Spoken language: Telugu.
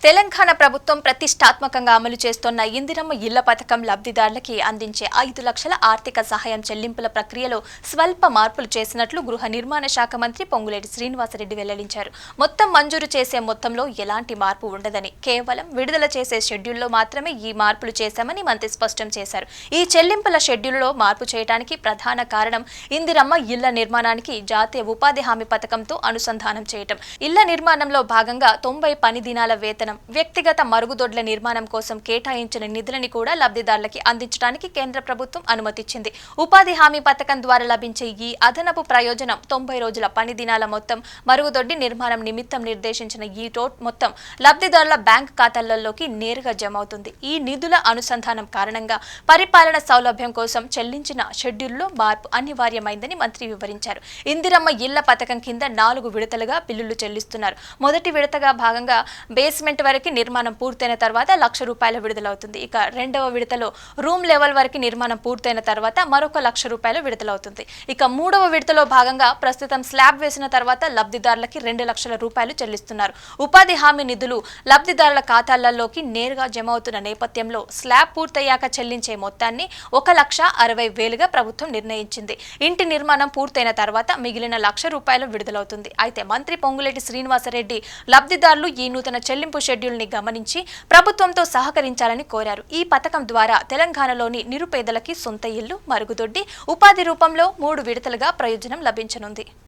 తెలంగాణ ప్రభుత్వం ప్రతిష్టాత్మకంగా అమలు చేస్తున్న ఇందిరమ్మ ఇళ్ల పథకం లబ్ధిదారులకి అందించే 5 లక్షల ఆర్థిక సహాయం చెల్లింపుల ప్రక్రియలో స్వల్ప మార్పులు చేసినట్లు గృహ నిర్మాణ శాఖ మంత్రి పొంగులేటి శ్రీనివాసరెడ్డి వెల్లడించారు. మొత్తం మంజూరు చేసే మొత్తంలో ఎలాంటి మార్పు ఉండదని, కేవలం విడుదల చేసే షెడ్యూల్లో మాత్రమే ఈ మార్పులు చేశామని మంత్రి స్పష్టం చేశారు. ఈ చెల్లింపుల షెడ్యూల్లో మార్పు చేయడానికి ప్రధాన కారణం ఇందిరమ్మ ఇళ్ల నిర్మాణానికి జాతీయ ఉపాధి హామీ పథకంతో అనుసంధానం చేయటం. ఇళ్ల నిర్మాణంలో భాగంగా 90 పని దినాల వేతనం, వ్యక్తిగత మరుగుదొడ్ల నిర్మాణం కోసం కేటాయించిన నిధులని కూడా లబ్ధిదారులకి అందించడానికి కేంద్ర ప్రభుత్వం అనుమతిచ్చింది. ఉపాధి హామీ పథకం ద్వారా లభించే ఈ అదనపు ప్రయోజనం 90 రోజుల పని దినాల మొత్తం, మరుగుదొడ్డి నిర్మాణం నిమిత్తం నిర్దేశించిన ఈ మొత్తం లబ్ధిదారుల బ్యాంక్ ఖాతాలలోకి నేరుగా జమ అవుతుంది. ఈ నిధుల అనుసంధానం కారణంగా పరిపాలన సౌలభ్యం కోసం చెల్లించిన షెడ్యూల్లో మార్పు అనివార్యమైందని మంత్రి వివరించారు. ఇందిరమ్మ ఇళ్ల పథకం కింద 4 విడతలుగా బిల్లులు చెల్లిస్తున్నారు. మొదటి విడతగా భాగంగా బేస్మెంట్ వరకు నిర్మాణం పూర్తయిన తర్వాత ₹1,00,000 విడుదలవుతుంది. ఇక రెండవ విడతలో రూమ్ లెవెల్ వరకు నిర్మాణం పూర్తయిన తర్వాత మరొక ₹1,00,000 విడుదలవుతుంది. ఇక మూడవ విడతలో భాగంగా ప్రస్తుతం స్లాబ్ వేసిన తర్వాత లబ్ధిదారులకి ₹2,00,000 చెల్లిస్తున్నారు. ఉపాధి హామీ నిధులు లబ్ధిదారుల ఖాతాలలోకి నేరుగా జమ అవుతున్న నేపథ్యంలో స్లాబ్ పూర్తయ్యాక చెల్లించే మొత్తాన్ని ₹1,60,000గా ప్రభుత్వం నిర్ణయించింది. ఇంటి నిర్మాణం పూర్తయిన తర్వాత మిగిలిన ₹1,00,000 విడుదలవుతుంది. అయితే మంత్రి పొంగులేటి శ్రీనివాసరెడ్డి లబ్ధిదారులు ఈ నూతన చెల్లింపు షెడ్యూల్ని గమనించి ప్రభుత్వంతో సహకరించాలని కోరారు. ఈ పథకం ద్వారా తెలంగాణలోని నిరుపేదలకి సొంత ఇల్లు, మరుగుదొడ్డి, ఉపాధి రూపంలో 3 విడతలుగా ప్రయోజనం లభించనుంది.